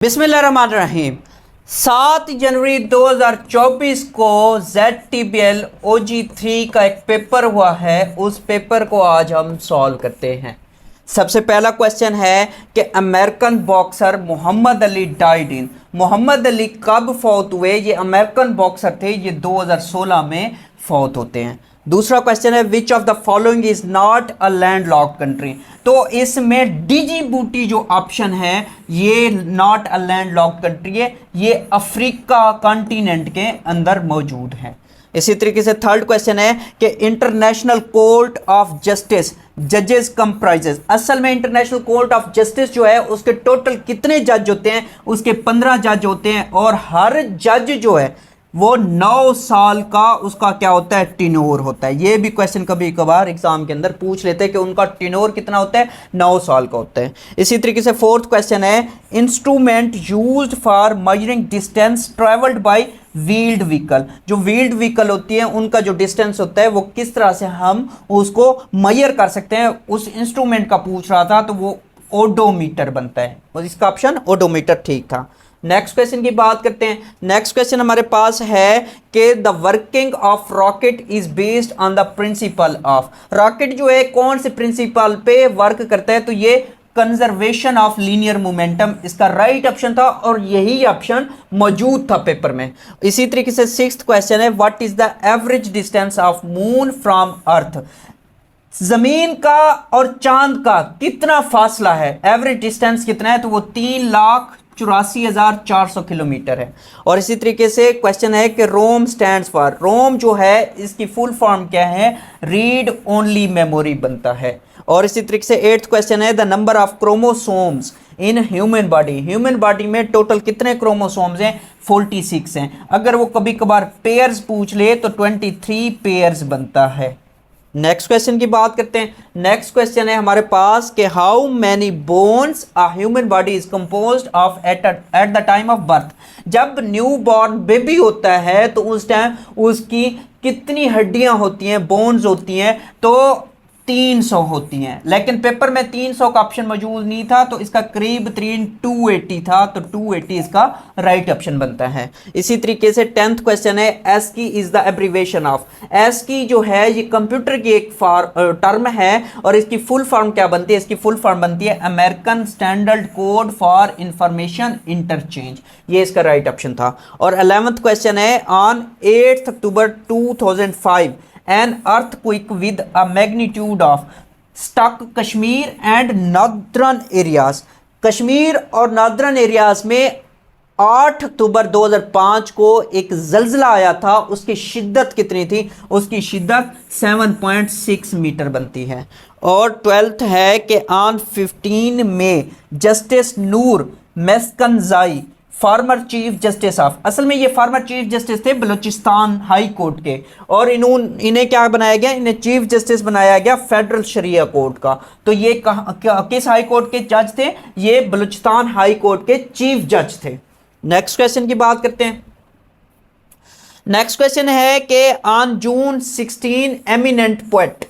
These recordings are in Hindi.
बिस्मिल्लाहिर्रहमानिर्रहीम। 7 जनवरी 2024 को ZTPL OG3 का एक पेपर हुआ है। उस पेपर को आज हम सॉल्व करते हैं। सबसे पहला क्वेश्चन है कि American boxer Muhammad Ali died in. Muhammad Ali कब फौत हुए? ये अमेरिकन बॉक्सर थे, ये 2016 में फौत होते हैं। दूसरा क्वेश्चन है which of the following is not a landlocked country. तो इसमें डिजिबूटी जो ऑप्शन है ये नॉट अ लैंडलॉक्ड कंट्री है, ये अफ्रीका कॉन्टिनेंट के अंदर मौजूद है। इसी तरीके से थर्ड क्वेश्चन है कि इंटरनेशनल कोर्ट ऑफ जस्टिस जजेस कंप्राइजेस। असल में इंटरनेशनल कोर्ट ऑफ जस्टिस जो है उसके टोटल कितने जज होते हैं? उसके 15 जज होते हैं और हर जज जो है वो 9 साल का उसका क्या होता है? टिनोर होता है। ये भी क्वेश्चन कभी कभार एग्जाम के अंदर पूछ लेते हैं कि उनका टिनोर कितना होता है? 9 साल का होता है। इसी तरीके से फोर्थ क्वेश्चन है instrument used for measuring distance travelled by wheeled vehicle. जो व्हील्ड व्हीकल होती है उनका जो डिस्टेंस होता है वो किस तरह से हम उसको मेजर कर सकते हैं, उस इंस्ट्रूमेंट का पूछ रहा था, तो वो ओडोमीटर बनता है। और इसका ऑप्शन ओडोमीटर ठीक था। नेक्स्ट क्वेश्चन की बात करते हैं। नेक्स्ट क्वेश्चन हमारे पास है कि the working of rocket is based on the principle of. Rocket जो है कौन से प्रिंसिपल पे वर्क करता है? तो ये कंजर्वेशन ऑफ लीनियर मोमेंटम इसका राइट ऑप्शन था और यही ऑप्शन मौजूद था पेपर में। इसी तरीके से सिक्स्थ क्वेश्चन है what is the average distance of moon from earth. जमीन का और चांद का कितना फासला है? एवरेज डिस्टेंस कितना है? तो वो 3,84,400 किलोमीटर है। और इसी तरीके से क्वेश्चन है कि रोम स्टैंड्स फॉर। रोम जो है इसकी फुल फॉर्म क्या है? रीड ओनली मेमोरी बनता है। और इसी तरीके से एट्थ क्वेश्चन है the number of chromosomes in human body. Human body में टोटल कितने क्रोमोसोम्स हैं? 46 हैं। अगर वो कभी कभार पेयर्स पूछ ले तो 23 पेयर्स बनता है। नेक्स्ट क्वेश्चन की बात करते हैं। नेक्स्ट क्वेश्चन है हमारे पास कि how many bones a human body is composed of at the time of birth. जब न्यू बॉर्न बेबी होता है तो उस टाइम उसकी कितनी हड्डियां होती हैं, बोन्स होती हैं? तो 300 होती हैं। लेकिन पेपर में 300 का ऑप्शन मौजूद नहीं था, तो इसका करीब 280 था, तो 280 इसका राइट ऑप्शन बनता है। इसी तरीके से 10th क्वेश्चन है ASCII is the abbreviation of. ASCII जो है ये कंप्यूटर की एक टर्म है और इसकी फुल फॉर्म क्या बनती है? इसकी फुल फॉर्म बनती है American standard code for information interchange. ये इसका राइट ऑप्शन था। और 11th क्वेश्चन है on 8 October 2005 an earthquake with a magnitude of struck Kashmir and northern areas. Kashmir और नॉर्दर्न एरियाज में 8 अक्टूबर 2005 को एक जल्जला आया था। उसकी शिद्दत कितनी थी? उसकी शिद्दत 7.6 मीटर बनती है। और 12th है कि on 15 May justice Noor Meskanzai former chief justice of. असल में ये फार्मर चीफ जस्टिस थे बलूचिस्तान हाई कोर्ट के, और इन्हें क्या बनाया गया? इन्हें चीफ जस्टिस बनाया गया फेडरल शरिया कोर्ट का। तो ये किस हाई कोर्ट के जज थे? ये बलूचिस्तान हाई कोर्ट के चीफ जज थे। नेक्स्ट क्वेश्चन की बात करते हैं। नेक्स्ट क्वेश्चन है कि on June 16 eminent poet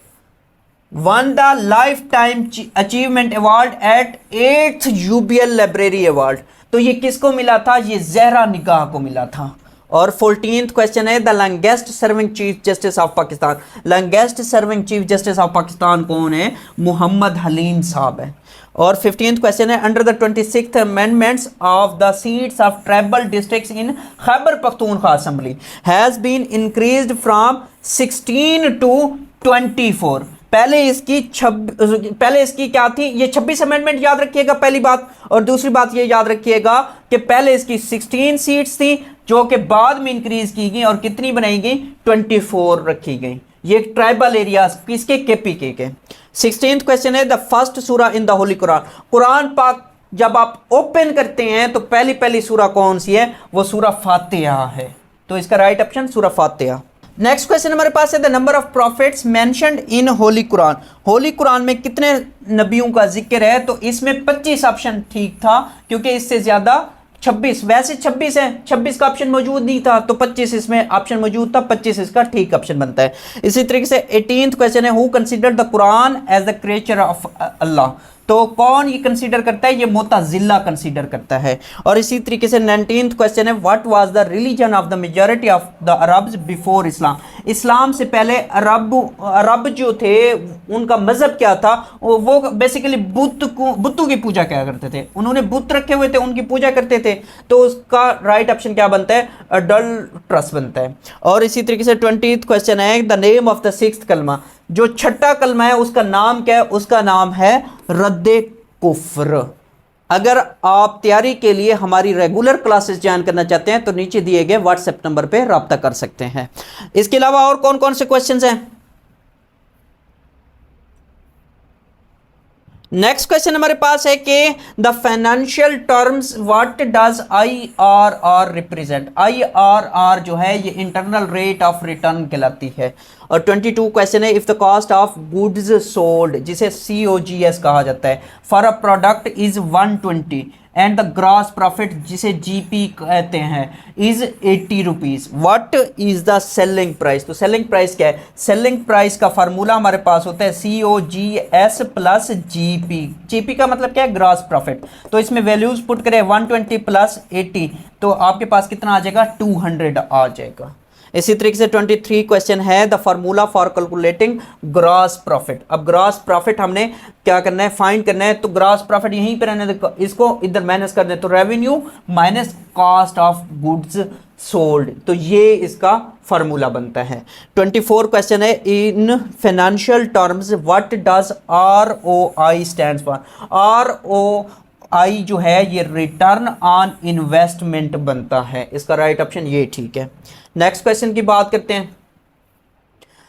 one the life time achievement award eight 8th UBL library award. तो ये किसको मिला था? ये जहरा निगाह को मिला था। और 14th क्वेश्चन है the longest serving chief justice of Pakistan. Longest serving chief justice of Pakistan कौन है? मोहम्मद हलीम साहब है। और 15th क्वेश्चन है under the 26th amendments of the seats of tribal districts in Khyber Pakhtunkhwa assembly has been increased from 16 to 24। पहले इसकी क्या थी? ये 26 अमेंडमेंट याद रखिएगा पहली बात। और दूसरी बात ये याद रखिएगा कि पहले इसकी 16 सीट्स थी जो कि बाद में इंक्रीज की गई और कितनी बनाई गई? 24 रखी गई। ये ट्राइबल एरियाज किसके? केपीके के। 16th क्वेश्चन है द फर्स्ट सूरा इन द होली कुरान। कुरान पाक जब आप ओपन करते हैं तो पहली सूरा कौन सी है? वो सूरा फातिहा है। तो इसका राइट ऑप्शन सूरा फातिहा। नेक्स्ट क्वेश्चन हमारे पास है the number of profits mentioned in Holi Quran. Holi Quran में कितने नबियों का जिक्र है? तो इसमें 25 ऑप्शन ठीक था, क्योंकि इससे ज्यादा 26, वैसे 26 है, 26 का ऑप्शन मौजूद नहीं था, तो 25 इसमें ऑप्शन मौजूद था, 25 इसका ठीक ऑप्शन बनता है। इसी तरीके से 18th क्वेश्चन है who considered the Quran as the creature of Allah. तो कौन ये कंसीडर करता है? ये मोताजिला कंसीडर करता है। और इसी तरीके से 19th क्वेश्चन है, what was the religion of the majority of the Arabs before Islam? इस्लाम से पहले अरब जो थे उनका मजहब क्या था? वो बेसिकली बुतों की पूजा क्या करते थे, उन्होंने बुत रखे हुए थे, उनकी पूजा करते थे। तो उसका राइट ऑप्शन क्या बनता है? अडल्ट्रस बनता है। और इसी तरीके से 20th क्वेश्चन है, the name of the 6th कलमा, जो छठा कलमा है उसका नाम क्या है? उसका नाम है रद्दे कुफ्र। अगर आप तैयारी के लिए हमारी रेगुलर क्लासेस ज्वाइन करना चाहते हैं तो नीचे दिए गए व्हाट्सएप नंबर पे राब्ता कर सकते हैं। इसके अलावा और कौन कौन से क्वेश्चंस हैं? नेक्स्ट क्वेश्चन हमारे पास है कि the financial terms what does IRR represent? IRR जो है ये इंटरनल रेट ऑफ रिटर्न कहलाती है। और 22 क्वेश्चन है, if the cost of goods sold, जिसे COGS कहा जाता है, for a product is 120 and the gross profit जिसे GP कहते हैं is 80 rupees, what is the selling price? तो सेलिंग प्राइस क्या है? सेलिंग प्राइस का फार्मूला हमारे पास होता है COGS प्लस GP का मतलब क्या है? Gross profit. तो इसमें वैल्यूज पुट करें 120 प्लस 80 तो आपके पास कितना आ जाएगा? 200 आ जाएगा। इसी तरीके से 23 क्वेश्चन है, the formula for calculating gross profit. अब ग्रॉस प्रॉफिट हमने क्या करना है? फाइंड करना है। तो ग्रॉस प्रॉफिट यहीं पर रहने दे, इसको इधर माइनस कर दें तो revenue minus cost of goods sold, तो ये इसका फार्मूला बनता है। 24 क्वेश्चन है, in financial terms what does ROI stands for? ROI जो है ये रिटर्न ऑन इन्वेस्टमेंट बनता है। इसका राइट ऑप्शन ये ठीक है। नेक्स्ट क्वेश्चन की बात करते हैं।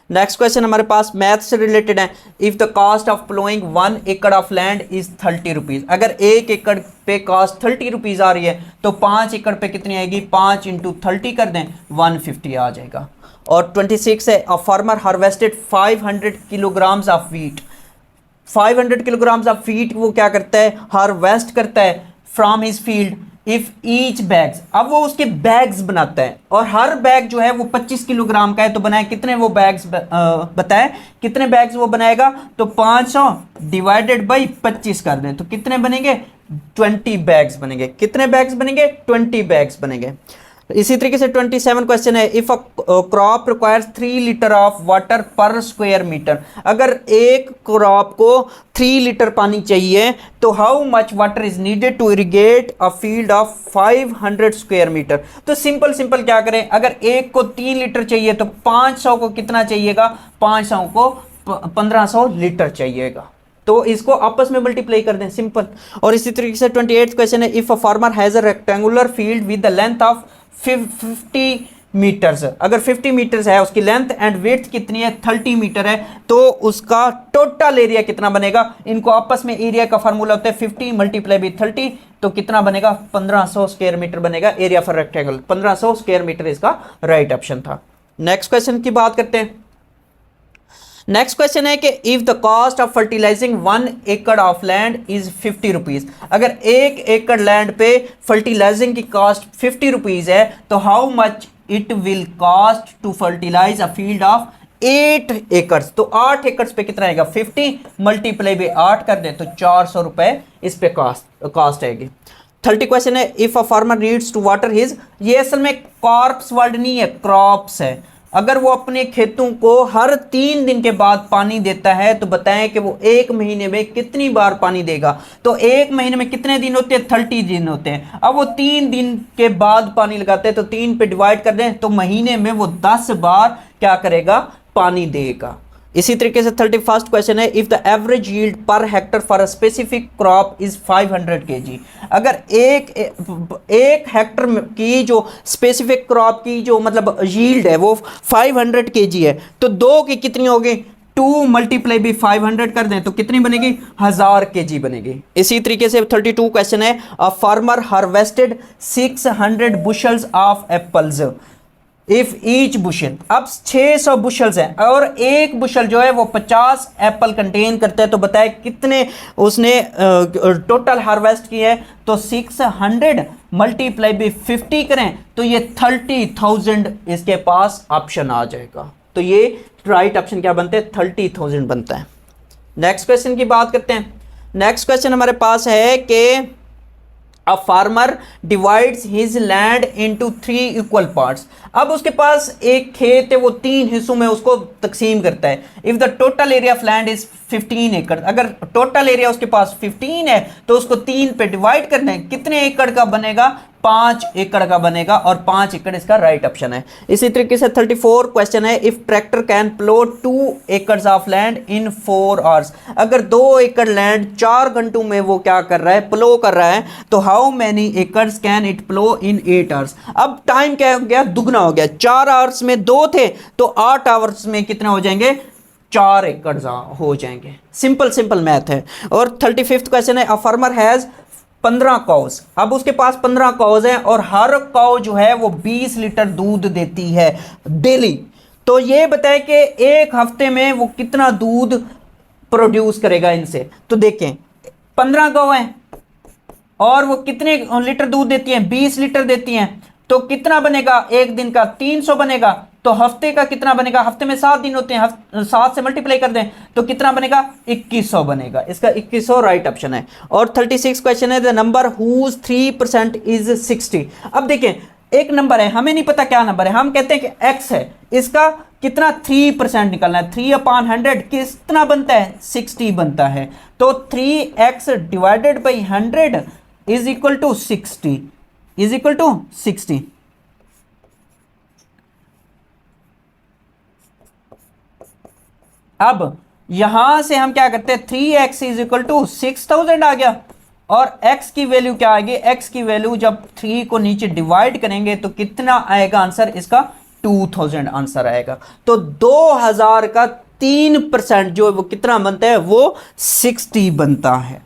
नेक्स्ट क्वेश्चन हमारे पास मैथ से रिलेटेड है, if the cost of ploughing 1 एकड़ ऑफ लैंड इज 30 रुपीज। अगर 1 एकड़ पे कॉस्ट 30 रुपीज आ रही है तो 5 एकड़ पे कितनी आएगी? 5 इंटू 30 कर दें 150 आ जाएगा। और 26 है, a farmer harvested 500 kilograms of wheat. 500 kilograms of wheat वो क्या करता है? हार्वेस्ट करता है from his field if each bags. अब वो उसके बैग्स बनाता है और हर बैग जो है वो 25 किलोग्राम का है, तो बनाए कितने वो बैग्स? बताएं कितने बैग्स वो बनाएगा? तो 500 डिवाइडेड बाई 25 कर दें तो कितने बनेंगे? 20 बैग्स बनेंगे। कितने बैग्स बनेंगे? 20 बैग्स बनेंगे। इसी तरीके से 27 क्वेश्चन है, if a crop requires 3 litre of water per square metre. अगर एक क्रॉप को 3 लीटर पानी चाहिए तो how much water is needed to irrigate a field of 500 square metre? तो सिंपल क्या करें, अगर एक को 3 लीटर चाहिए तो 500 को कितना चाहिएगा? 500 को 1500 लीटर चाहिएगा। तो इसको आपस में मल्टीप्लाई कर दें, सिंपल। और इसी तरीके से 28th क्वेश्चन है, if a farmer has a rectangular field with the length of 50 metres, अगर 50 मीटर्स है उसकी लेंथ एंड विड्थ कितनी है? 30 मीटर है, तो उसका टोटल एरिया कितना बनेगा? इनको आपस में एरिया का फार्मूला होता है 50 मल्टीप्लाई बाई 30, तो कितना बनेगा? 1500 स्क्वायर मीटर बनेगा area for rectangle. 1500 square metre इसका राइट ऑप्शन था। नेक्स्ट क्वेश्चन की बात करते हैं। नेक्स्ट क्वेश्चन है कि if the cost of fertilising 1 एकड़ ऑफ लैंड इज 50 रुपीज। अगर 1 एकड़ लैंड पे फर्टिलाइजिंग की कॉस्ट 50 रुपीज है तो how much it will cost to fertilise a field of 8 acres. तो 8 एकर्स पे कितना आएगा? 50 मल्टीप्लाई बाई 8 कर दे तो 400 रुपए इस पे कॉस्ट आएगी। 30 क्वेश्चन है, if a farmer needs to water his, ये असल में कॉर्प्स वर्ड नहीं है, क्रॉप्स है। अगर वो अपने खेतों को हर 3 दिन के बाद पानी देता है तो बताएं कि वो 1 महीने में कितनी बार पानी देगा? तो 1 महीने में कितने दिन होते हैं? 30 दिन होते हैं। अब वो 3 दिन के बाद पानी लगाते हैं तो 3 पे डिवाइड कर दें तो महीने में वो 10 बार क्या करेगा? पानी देगा। इसी तरीके से 31st क्वेश्चन है, if the average yield per hectare for a specific crop is 500 kg। अगर एक हेक्टर की जो स्पेसिफिक क्रॉप की जो मतलब यील्ड है वो 500 kg है तो 2 की कितनी होगी? 2 मल्टीप्लाई बाई 500 कर दें तो कितनी बनेगी? 1000 kg बनेगी। इसी तरीके से 32 क्वेश्चन है, a farmer harvested 600 bushels of apples if each bushel. अब 600 बुशल्स हैं और एक बुशल जो है वो 50 एप्पल कंटेन करता है, तो बताए कितने उसने टोटल हार्वेस्ट किए हैं? तो 600 मल्टीप्लाई बाई 50 करें तो ये 30,000 इसके पास ऑप्शन आ जाएगा। तो ये राइट ऑप्शन क्या बनते हैं? 30,000 बनता है। नेक्स्ट क्वेश्चन की बात करते हैं। नेक्स्ट क्वेश्चन हमारे पास है कि a farmer divides his land into 3 equal parts. अब उसके पास एक खेत है, वो 3 हिस्सों में उसको तकसीम करता है। If the total area of land is 15 एकड़, अगर टोटल एरिया उसके पास 15 है तो उसको 3 पे डिवाइड करना है, कितने एकड़ का बनेगा? 5 एकड़ का बनेगा, और 5 एकड़ इसका राइट ऑप्शन है। इसी तरीके से 34 क्वेश्चन है, इफ ट्रैक्टर कैन प्लो 2 एकड़ ऑफ लैंड इन 4 आवर्स, अगर 2 एकड़ लैंड 4 घंटों में वो क्या कर रहा है? प्लो कर रहा है, तो how many acres can it plough in 8 hours? अब टाइम क्या हो गया? दुगना हो गया। 4 आवर्स में 2 थे, तो 8 आवर्स में कितने हो जाएंगे? 4 एकड़ हो जाएंगे। सिंपल मैथ है। और 35th क्वेश्चन है, अ फार्मर हैज 15 काउज। अब उसके पास 15 काउज हैं और हर काउ जो है वो 20 लीटर दूध देती है डेली। तो ये बताए कि एक हफ्ते में वो कितना दूध प्रोड्यूस करेगा इनसे। तो देखें, 15 काउ हैं और वो कितने लीटर दूध देती हैं? 20 लीटर देती हैं। तो कितना बनेगा? एक दिन का 300 बनेगा। तो हफ्ते का कितना बनेगा? हफ्ते में 7 दिन होते हैं, 7 से मल्टीप्लाई कर दें तो कितना बनेगा? 2100 बनेगा। इसका 2100 राइट ऑप्शन है। और 36 क्वेश्चन है, द नंबर हुज 3% इज 60। अब देखें, एक नंबर है, हमें नहीं पता क्या नंबर है, हम कहते हैं कि x है, इसका कितना 3% निकलना है। 3/100 कितना बनता है? 60 बनता है। तो 3x divided by 100 is equal to 60, is equal to 60। अब यहां से हम क्या करते हैं? 3x इज इक्वल टू 6000 आ गया, और x की वैल्यू क्या आएगी? x की वैल्यू जब 3 को नीचे डिवाइड करेंगे तो कितना आएगा आंसर? इसका 2000 आंसर आएगा। तो 2000 का 3% जो वो कितना बनता है? वो 60 बनता है।